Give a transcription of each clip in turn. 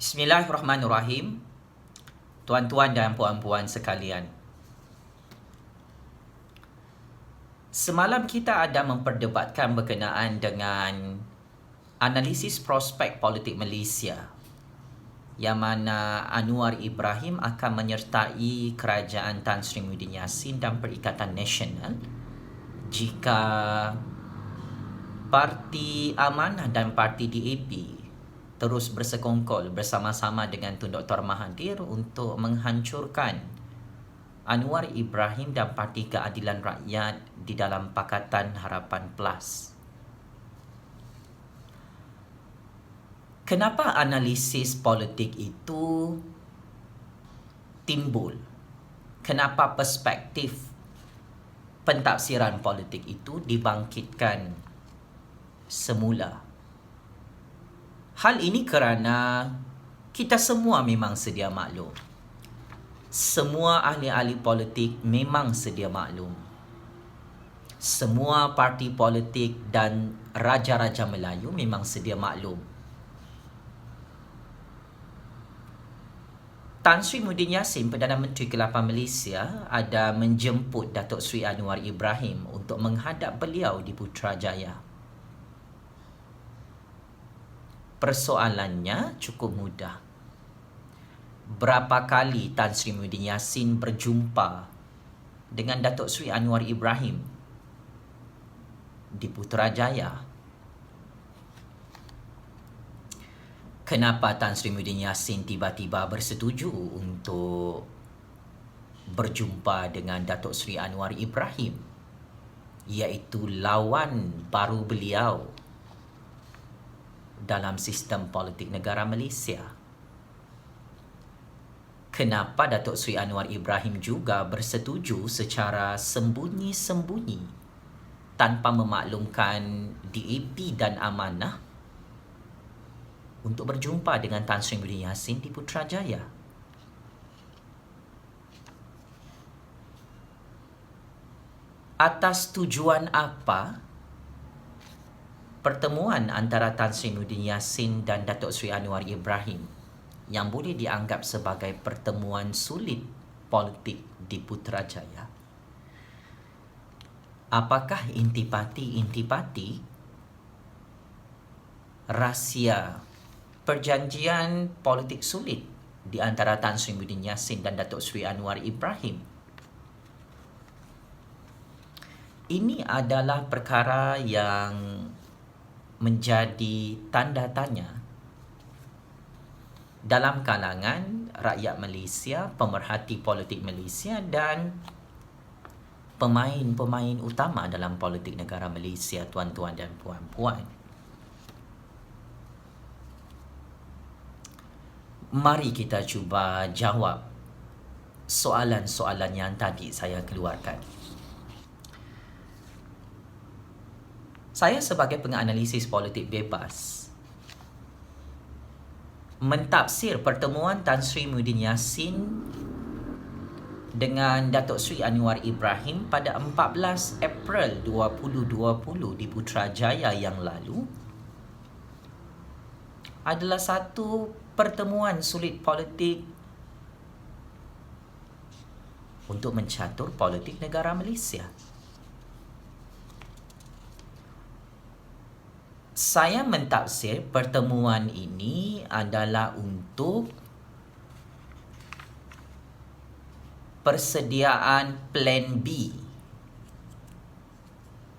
Bismillahirrahmanirrahim. Tuan-tuan dan puan-puan sekalian. Semalam kita ada memperdebatkan berkenaan dengan analisis prospek politik Malaysia, yang mana Anwar Ibrahim akan menyertai kerajaan Tan Sri Muhyiddin Yassin dan Perikatan Nasional jika Parti Amanah dan Parti DAP terus bersekongkol bersama-sama dengan Tun Dr. Mahathir untuk menghancurkan Anwar Ibrahim dan Parti Keadilan Rakyat di dalam Pakatan Harapan Plus. Kenapa analisis politik itu timbul? Kenapa perspektif pentafsiran politik itu dibangkitkan semula? Hal ini kerana kita semua memang sedia maklum. Semua ahli-ahli politik memang sedia maklum. Semua parti politik dan raja-raja Melayu memang sedia maklum. Tan Sri Muhyiddin Yassin, Perdana Menteri ke-8 Malaysia, ada menjemput Datuk Seri Anwar Ibrahim untuk menghadap beliau di Putrajaya. Persoalannya cukup mudah. Berapa kali Tan Sri Muhyiddin Yassin berjumpa dengan Datuk Seri Anwar Ibrahim di Putrajaya? Kenapa Tan Sri Muhyiddin Yassin tiba-tiba bersetuju untuk berjumpa dengan Datuk Seri Anwar Ibrahim, iaitu lawan baru beliau dalam sistem politik negara Malaysia? Kenapa Datuk Seri Anwar Ibrahim juga bersetuju secara sembunyi-sembunyi tanpa memaklumkan DAP dan Amanah untuk berjumpa dengan Tan Sri Muhyiddin Yassin di Putrajaya? Atas tujuan apa pertemuan antara Tan Sri Muhyiddin Yassin dan Datuk Seri Anwar Ibrahim yang boleh dianggap sebagai pertemuan sulit politik di Putrajaya? Apakah intipati-intipati rahsia perjanjian politik sulit di antara Tan Sri Muhyiddin Yassin dan Datuk Seri Anwar Ibrahim? Ini adalah perkara yang menjadi tanda tanya dalam kalangan rakyat Malaysia, pemerhati politik Malaysia dan pemain-pemain utama dalam politik negara Malaysia, tuan-tuan dan puan-puan. Mari kita cuba jawab soalan-soalan yang tadi saya keluarkan. Saya sebagai penganalisis politik bebas mentafsir pertemuan Tan Sri Muhyiddin Yassin dengan Datuk Seri Anwar Ibrahim pada 14 April 2020 di Putrajaya yang lalu adalah satu pertemuan sulit politik untuk mencatur politik negara Malaysia. Saya mentafsir pertemuan ini adalah untuk persediaan plan B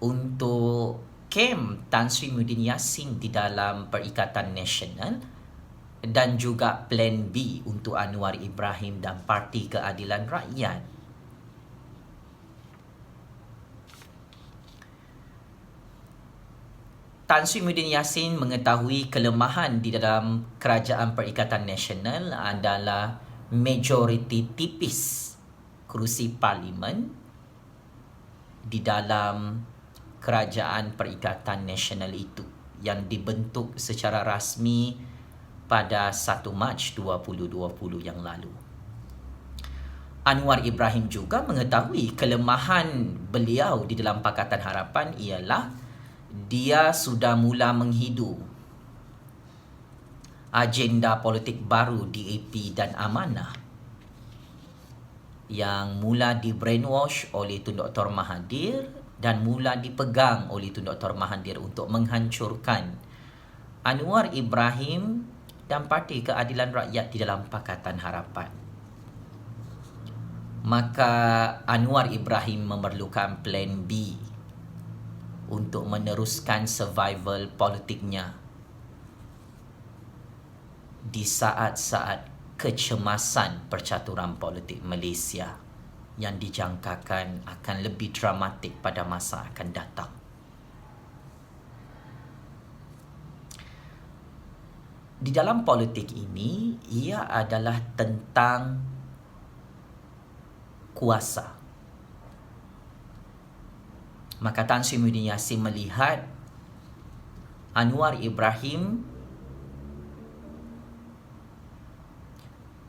untuk kem Tan Sri Muhyiddin Yassin di dalam Perikatan Nasional dan juga plan B untuk Anwar Ibrahim dan Parti Keadilan Rakyat. Tan Sri Muhyiddin Yassin mengetahui kelemahan di dalam Kerajaan Perikatan Nasional adalah majoriti tipis kerusi parlimen di dalam Kerajaan Perikatan Nasional itu yang dibentuk secara rasmi pada 1 Mac 2020 yang lalu. Anwar Ibrahim juga mengetahui kelemahan beliau di dalam Pakatan Harapan ialah dia sudah mula menghidu agenda politik baru DAP dan Amanah yang mula di brainwash oleh Tun Dr. Mahathir dan mula dipegang oleh Tun Dr. Mahathir untuk menghancurkan Anwar Ibrahim dan Parti Keadilan Rakyat di dalam Pakatan Harapan. Maka Anwar Ibrahim memerlukan plan B untuk meneruskan survival politiknya di saat-saat kecemasan percaturan politik Malaysia yang dijangkakan akan lebih dramatik pada masa akan datang. Di dalam politik ini, ia adalah tentang kuasa. Maka Tan Sri Muhyiddin Yassin melihat Anwar Ibrahim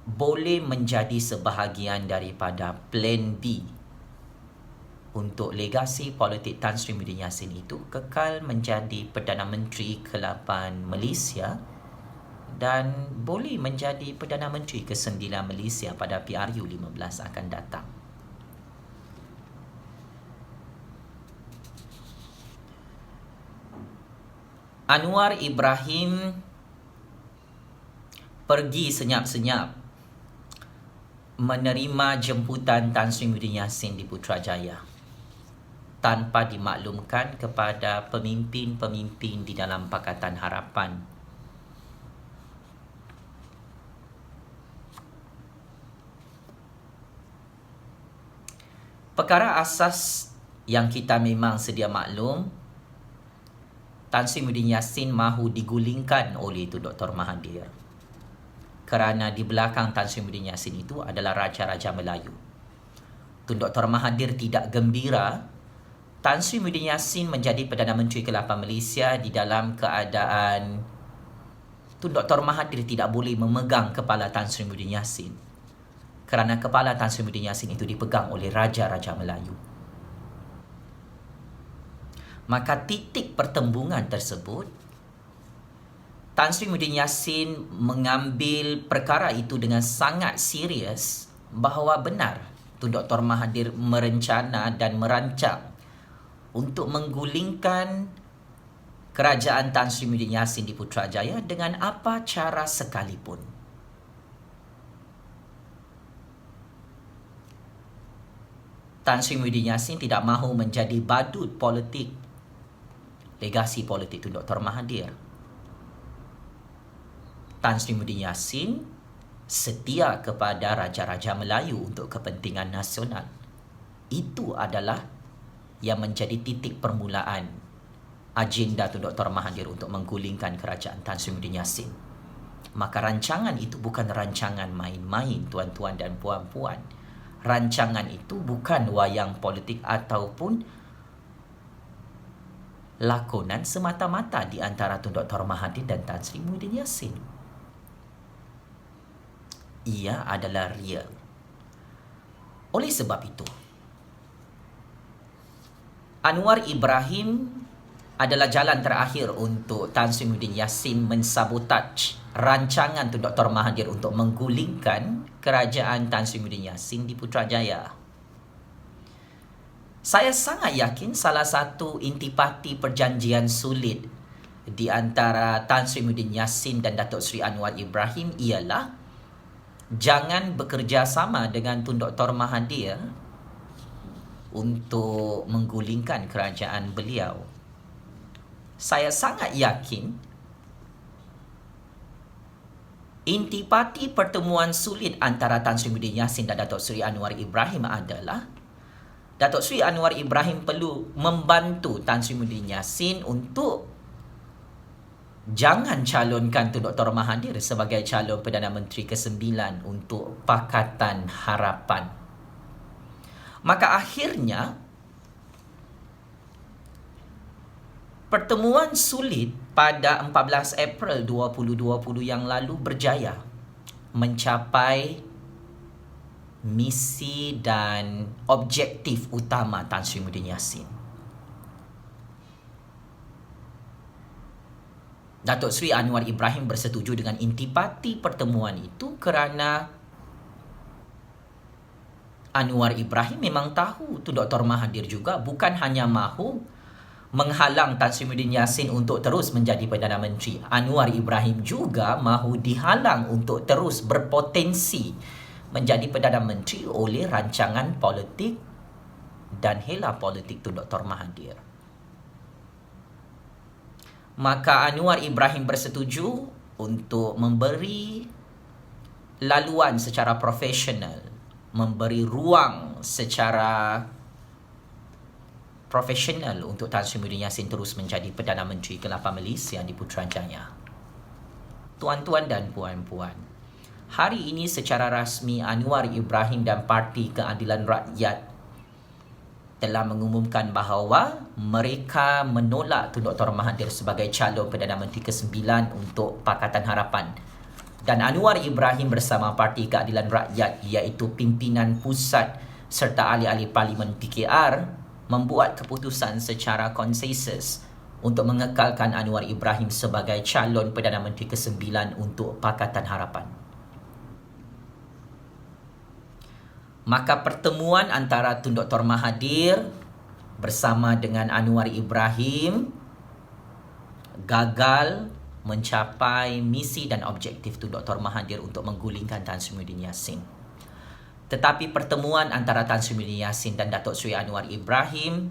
boleh menjadi sebahagian daripada plan B untuk legasi politik Tan Sri Muhyiddin Yassin itu kekal menjadi Perdana Menteri ke-8 Malaysia dan boleh menjadi Perdana Menteri ke-9 Malaysia pada PRU 15 akan datang. Anwar Ibrahim pergi senyap-senyap menerima jemputan Tan Sri Muhyiddin Yassin di Putrajaya tanpa dimaklumkan kepada pemimpin-pemimpin di dalam Pakatan Harapan. Perkara asas yang kita memang sedia maklum, Tan Sri Muhyiddin Yassin mahu digulingkan oleh Tun Dr. Mahathir. Kerana di belakang Tan Sri Muhyiddin Yassin itu adalah Raja-Raja Melayu. Tun Dr. Mahathir tidak gembira Tan Sri Muhyiddin Yassin menjadi Perdana Menteri ke-8 Malaysia di dalam keadaan Tun Dr. Mahathir tidak boleh memegang kepala Tan Sri Muhyiddin Yassin. Kerana kepala Tan Sri Muhyiddin Yassin itu dipegang oleh Raja-Raja Melayu. Maka titik pertembungan tersebut, Tan Sri Muhyiddin Yassin mengambil perkara itu dengan sangat serius bahawa benar Tun Dr. Mahathir merencana dan merancang untuk menggulingkan kerajaan Tan Sri Muhyiddin Yassin di Putrajaya dengan apa cara sekalipun. Tan Sri Muhyiddin Yassin tidak mahu menjadi badut politik legasi politik Tun Dr. Mahathir. Tan Sri Muhyiddin Yassin setia kepada Raja-Raja Melayu untuk kepentingan nasional. Itu adalah yang menjadi titik permulaan agenda Tun Dr. Mahathir untuk menggulingkan kerajaan Tan Sri Muhyiddin Yassin. Maka rancangan itu bukan rancangan main-main, tuan-tuan dan puan-puan. Rancangan itu bukan wayang politik ataupun lakonan semata-mata di antara Tun Dr. Mahathir dan Tan Sri Muhyiddin Yassin. Ia adalah real. Oleh sebab itu, Anwar Ibrahim adalah jalan terakhir untuk Tan Sri Muhyiddin Yassin mensabotaj rancangan Tun Dr. Mahathir untuk menggulingkan kerajaan Tan Sri Muhyiddin Yassin di Putrajaya. Saya sangat yakin salah satu intipati perjanjian sulit di antara Tan Sri Muhyiddin Yassin dan Datuk Seri Anwar Ibrahim ialah jangan bekerja sama dengan Tun Dr. Mahathir untuk menggulingkan kerajaan beliau. Saya sangat yakin intipati pertemuan sulit antara Tan Sri Muhyiddin Yassin dan Datuk Seri Anwar Ibrahim adalah Datuk Seri Anwar Ibrahim perlu membantu Tan Sri Muhyiddin Yassin untuk jangan calonkan Tun Dr. Mahathir sebagai calon Perdana Menteri ke-9 untuk Pakatan Harapan. Maka akhirnya pertemuan sulit pada 14 April 2020 yang lalu berjaya mencapai misi dan objektif utama Tan Sri Muhyiddin Yassin. Datuk Seri Anwar Ibrahim bersetuju dengan intipati pertemuan itu kerana Anwar Ibrahim memang tahu Tun Dr. Mahathir juga bukan hanya mahu menghalang Tan Sri Muhyiddin Yassin untuk terus menjadi Perdana Menteri. Anwar Ibrahim juga mahu dihalang untuk terus berpotensi menjadi Perdana Menteri oleh rancangan politik dan hela politik Tun Dr. Mahathir. Maka Anwar Ibrahim bersetuju untuk memberi laluan secara profesional, memberi ruang secara profesional untuk Tan Sri Muhyiddin Yassin terus menjadi Perdana Menteri ke-8 Malaysia di Putrajaya. Tuan-tuan dan puan-puan, hari ini secara rasmi Anwar Ibrahim dan Parti Keadilan Rakyat telah mengumumkan bahawa mereka menolak Tun Dr. Mahathir sebagai calon Perdana Menteri ke-9 untuk Pakatan Harapan. Dan Anwar Ibrahim bersama Parti Keadilan Rakyat iaitu pimpinan pusat serta ahli-ahli Parlimen PKR membuat keputusan secara konsensus untuk mengekalkan Anwar Ibrahim sebagai calon Perdana Menteri ke-9 untuk Pakatan Harapan. Maka pertemuan antara Tun Dr. Mahathir bersama dengan Anwar Ibrahim gagal mencapai misi dan objektif Tun Dr. Mahathir untuk menggulingkan Tan Sri Muhyiddin Yassin. Tetapi pertemuan antara Tan Sri Muhyiddin Yassin dan Datuk Seri Anwar Ibrahim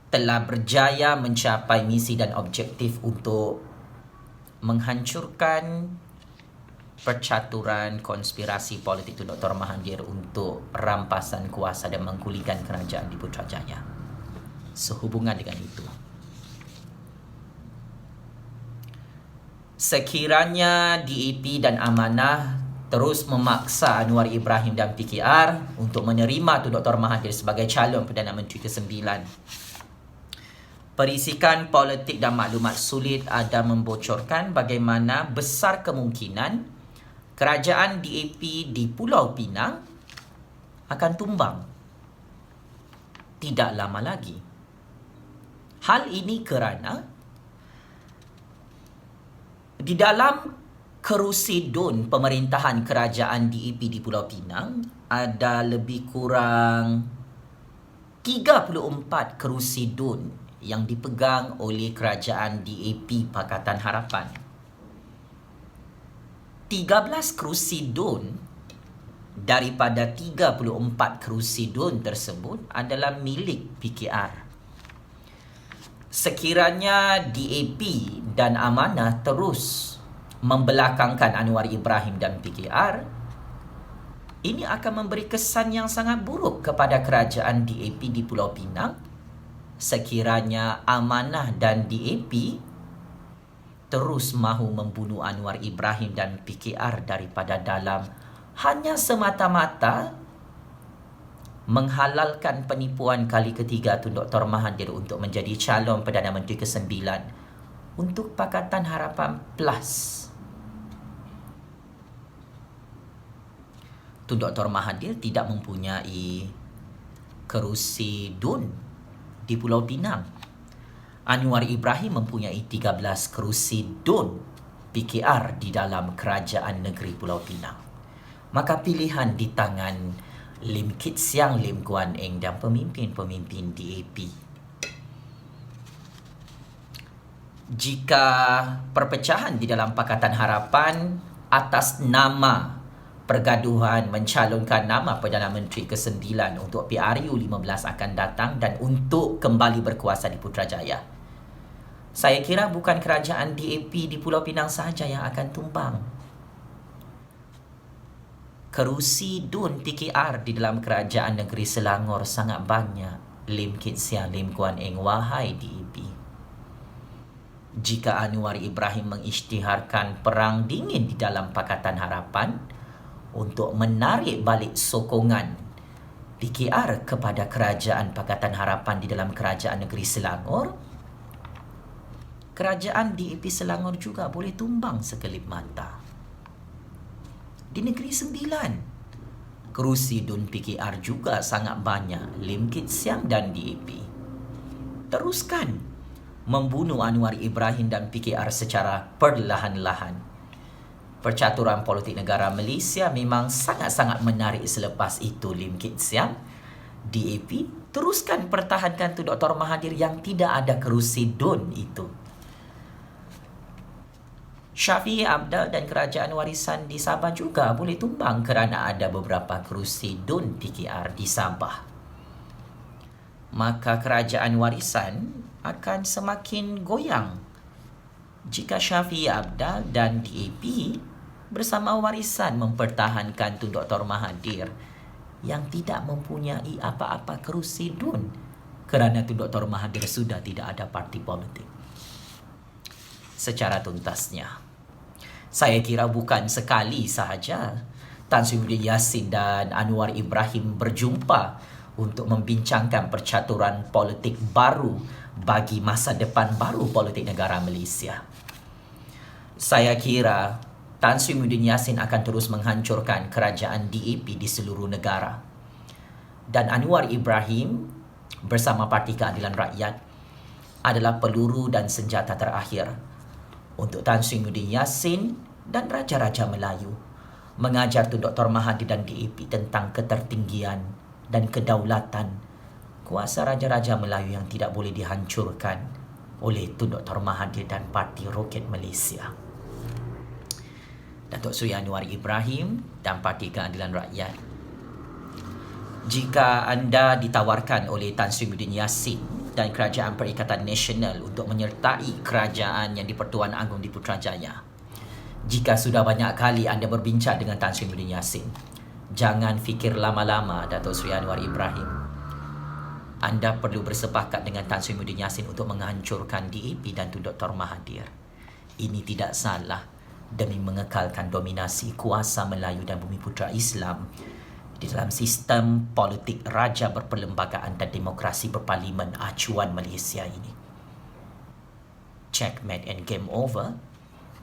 telah berjaya mencapai misi dan objektif untuk menghancurkan percaturan konspirasi politik Tun Dr. Mahathir untuk rampasan kuasa dan menggulingkan kerajaan di Putrajaya. Sehubungan dengan itu, sekiranya DAP dan Amanah terus memaksa Anwar Ibrahim dan PKR untuk menerima Tun Dr. Mahathir sebagai calon Perdana Menteri ke-9, perisikan politik dan maklumat sulit ada membocorkan bagaimana besar kemungkinan kerajaan DAP di Pulau Pinang akan tumbang tidak lama lagi. Hal ini kerana di dalam kerusi DUN pemerintahan kerajaan DAP di Pulau Pinang ada lebih kurang 34 kerusi DUN yang dipegang oleh kerajaan DAP Pakatan Harapan. 13 kerusi DUN daripada 34 kerusi DUN tersebut adalah milik PKR. Sekiranya DAP dan Amanah terus membelakangkan Anwar Ibrahim dan PKR, ini akan memberi kesan yang sangat buruk kepada kerajaan DAP di Pulau Pinang. Sekiranya Amanah dan DAP terus mahu membunuh Anwar Ibrahim dan PKR daripada dalam hanya semata-mata menghalalkan penipuan kali ketiga Tun Dr. Mahathir untuk menjadi calon Perdana Menteri ke-9 untuk Pakatan Harapan Plus. Tun Dr. Mahathir tidak mempunyai kerusi DUN di Pulau Pinang. Anwar Ibrahim mempunyai 13 kerusi DUN PKR di dalam kerajaan negeri Pulau Pinang. Maka pilihan di tangan Lim Kit Siang, Lim Guan Eng dan pemimpin-pemimpin DAP. Jika perpecahan di dalam Pakatan Harapan atas nama pergaduhan mencalonkan nama Perdana Menteri ke-9 untuk PRU 15 akan datang dan untuk kembali berkuasa di Putrajaya, saya kira bukan kerajaan DAP di Pulau Pinang sahaja yang akan tumbang. Kerusi DUN PKR di dalam kerajaan negeri Selangor sangat banyak. Lim Kit Siang, Lim Guan Eng, wahai DAP. Jika Anwar Ibrahim mengisytiharkan perang dingin di dalam Pakatan Harapan untuk menarik balik sokongan PKR kepada kerajaan Pakatan Harapan di dalam kerajaan negeri Selangor, kerajaan DAP Selangor juga boleh tumbang sekelip mata. Di Negeri Sembilan, kerusi DUN PKR juga sangat banyak. Lim Kit Siang dan DAP teruskan membunuh Anwar Ibrahim dan PKR secara perlahan-lahan. Percaturan politik negara Malaysia memang sangat-sangat menarik selepas itu, Lim Kit Siang. DAP teruskan pertahankan Tun Dr. Mahathir yang tidak ada kerusi DUN itu. Syafiee Apdal dan Kerajaan Warisan di Sabah juga boleh tumbang kerana ada beberapa kerusi DUN PKR di Sabah. Maka Kerajaan Warisan akan semakin goyang jika Syafiee Apdal dan DAP bersama Warisan mempertahankan Tun Dr. Mahathir yang tidak mempunyai apa-apa kerusi DUN kerana Tun Dr. Mahathir sudah tidak ada parti politik. Secara tuntasnya, saya kira bukan sekali sahaja Tan Sri Muhyiddin Yassin dan Anwar Ibrahim berjumpa untuk membincangkan percaturan politik baru bagi masa depan baru politik negara Malaysia. Saya kira Tan Sri Muhyiddin Yassin akan terus menghancurkan kerajaan DAP di seluruh negara. Dan Anwar Ibrahim bersama Parti Keadilan Rakyat adalah peluru dan senjata terakhir untuk Tan Sri Muhyiddin Yassin dan Raja-Raja Melayu mengajar Tun Dr. Mahathir dan DAP tentang ketertinggian dan kedaulatan kuasa Raja-Raja Melayu yang tidak boleh dihancurkan oleh Tun Dr. Mahathir dan Parti Roket Malaysia. Datuk Seri Anwar Ibrahim dan Parti Keadilan Rakyat, jika anda ditawarkan oleh Tan Sri Muhyiddin Yassin dan Kerajaan Perikatan Nasional untuk menyertai kerajaan yang di-Pertuan Agong di Putrajaya, jika sudah banyak kali anda berbincang dengan Tan Sri Muhyiddin Yassin, jangan fikir lama-lama, Datuk Seri Anwar Ibrahim. Anda perlu bersepakat dengan Tan Sri Muhyiddin Yassin untuk menghancurkan DAP dan Tun Dr. Mahathir. Ini tidak salah demi mengekalkan dominasi kuasa Melayu dan Bumiputera Islam di dalam sistem politik raja berperlembagaan dan demokrasi berparlimen acuan Malaysia ini. Checkmate and game over.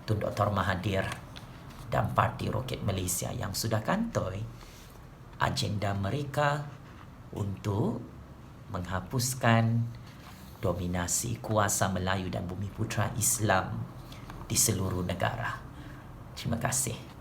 Tun Dr. Mahathir dan Parti Roket Malaysia yang sudah kantoi agenda mereka untuk menghapuskan dominasi kuasa Melayu dan Bumiputera Islam di seluruh negara. Terima kasih.